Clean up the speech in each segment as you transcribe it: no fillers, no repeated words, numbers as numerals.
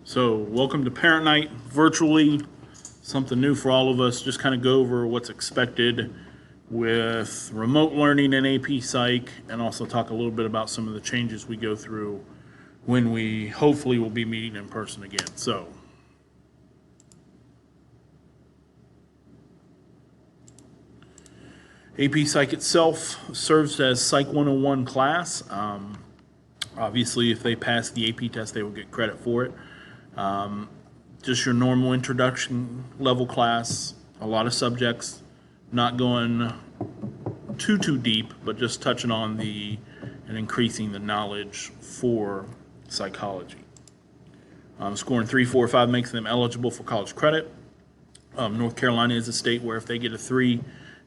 So, welcome to Parent Night virtually. Something new for all of us. Just kind of go over what's expected with remote learning in AP Psych, and also talk a little bit about some of the changes we go through when we hopefully will be meeting in person again. So, AP Psych itself serves as Psych 101 class. Obviously, if they pass the AP test, they will get credit for it. Just your normal introduction level class, a lot of subjects, not going too deep, but just touching on and increasing the knowledge for psychology. Scoring 3, 4, 5 makes them eligible for college credit. North Carolina is a state where if they get a 3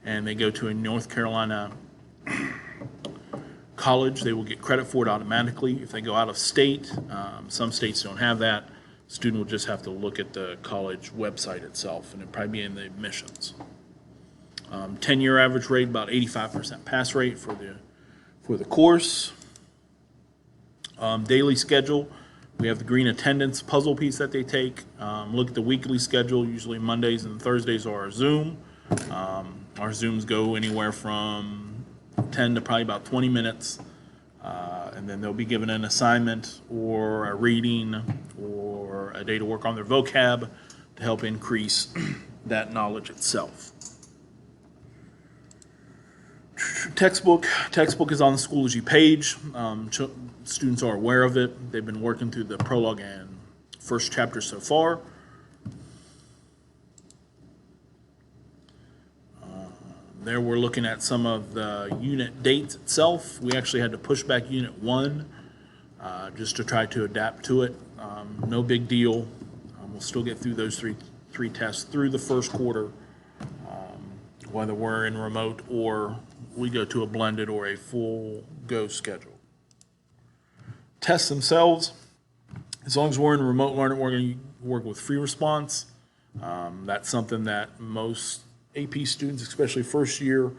and they go to a North Carolina college, they will get credit for it automatically. If they go out of state, some states don't have that. Student will just have to look at the college website itself, and it'll probably be in the admissions. 10-year average rate, about 85% pass rate for the course. Daily schedule, we have the green attendance puzzle piece that they take. Look at the weekly schedule. Usually Mondays and Thursdays are our Zoom. Our Zooms go anywhere from 10 to probably about 20 minutes. And then they'll be given an assignment or a reading or a day to work on their vocab to help increase that knowledge itself. Textbook is on the Schoology page. Students are aware of it. They've been working through the prologue and first chapter so far. There we're looking at some of the unit dates itself. We actually had to push back Unit 1 just to try to adapt to it. No big deal. We'll still get through those three tests through the first quarter, whether we're in remote or we go to a blended or a full go schedule. Tests themselves, as long as we're in remote learning, we're going to work with free response. That's something that most AP students, especially first year,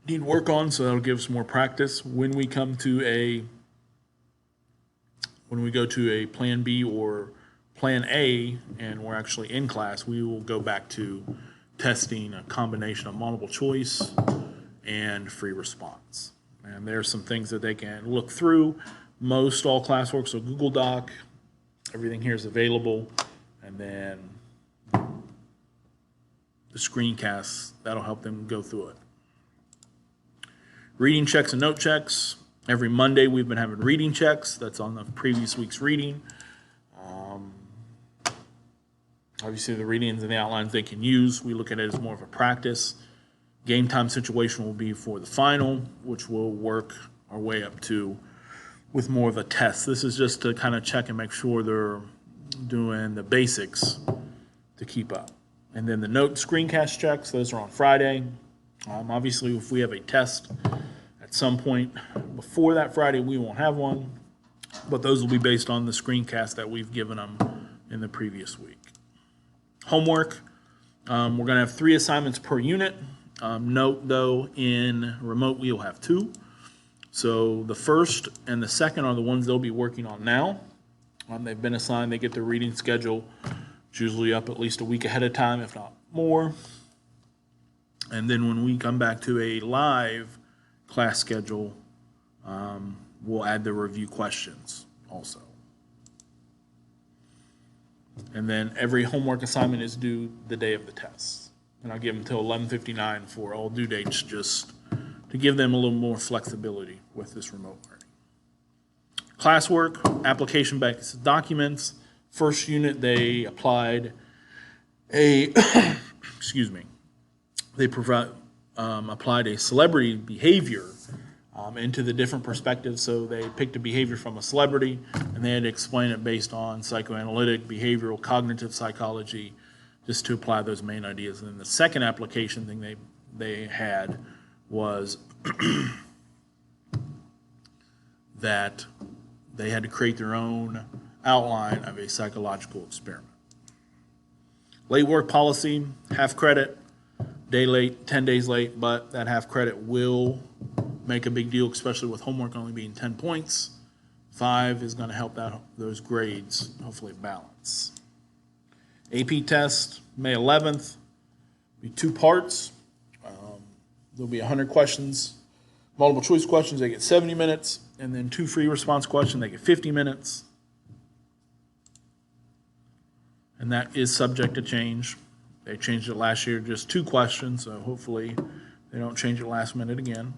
need to work on, so that'll give us more practice. When we go to a Plan B or Plan A, and we're actually in class, we will go back to testing a combination of multiple choice and free response. And there's some things that they can look through. Most all classwork, so Google Doc, everything here is available, and then the screencasts, that'll help them go through it. Reading checks and note checks. Every Monday we've been having reading checks. That's on the previous week's reading. Obviously the readings and the outlines they can use. We look at it as more of a practice. Game time situation will be for the final, which we'll work our way up to with more of a test. This is just to kind of check and make sure they're doing the basics to keep up. And then the note screencast checks, those are on Friday. Obviously, if we have a test at some point before that Friday, we won't have one. But those will be based on the screencast that we've given them in the previous week. Homework, we're going to have 3 assignments per unit. Note, though, in remote, we'll have 2. So the first and the second are the ones they'll be working on now. They've been assigned, they get their reading schedule. It's usually up at least a week ahead of time, if not more. And then when we come back to a live class schedule, we'll add the review questions also. And then every homework assignment is due the day of the test. And I'll give them until 11:59 for all due dates, just to give them a little more flexibility with this remote learning. Classwork, application-based documents. First unit, they applied applied a celebrity behavior into the different perspectives. So they picked a behavior from a celebrity, and they had to explain it based on psychoanalytic, behavioral, cognitive psychology, just to apply those main ideas. And then the second application thing they had was that they had to create their own outline of a psychological experiment. Late work policy, half credit, day late, 10 days late, but that half credit will make a big deal, especially with homework only being 10 points. 5 is going to help those grades hopefully balance. AP test, May 11th, be 2 parts. There'll be 100 questions, multiple choice questions, they get 70 minutes, and then 2 free response questions, they get 50 minutes. And that is subject to change. They changed it last year, just 2 questions, so hopefully they don't change it last minute again.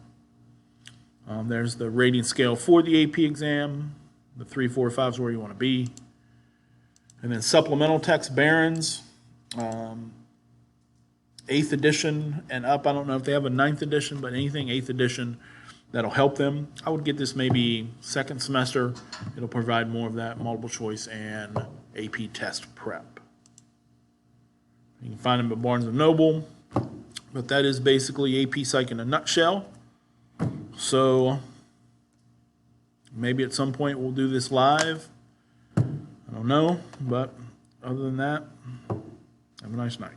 There's the rating scale for the AP exam. The 3, 4, 5 is where you want to be. And then supplemental text Barron's, 8th edition and up. I don't know if they have a 9th edition, but anything 8th edition that'll help them. I would get this maybe second semester. It'll provide more of that multiple choice and AP test prep. You can find them at Barnes & Noble, but that is basically AP Psych in a nutshell. So maybe at some point we'll do this live. I don't know, but other than that, have a nice night.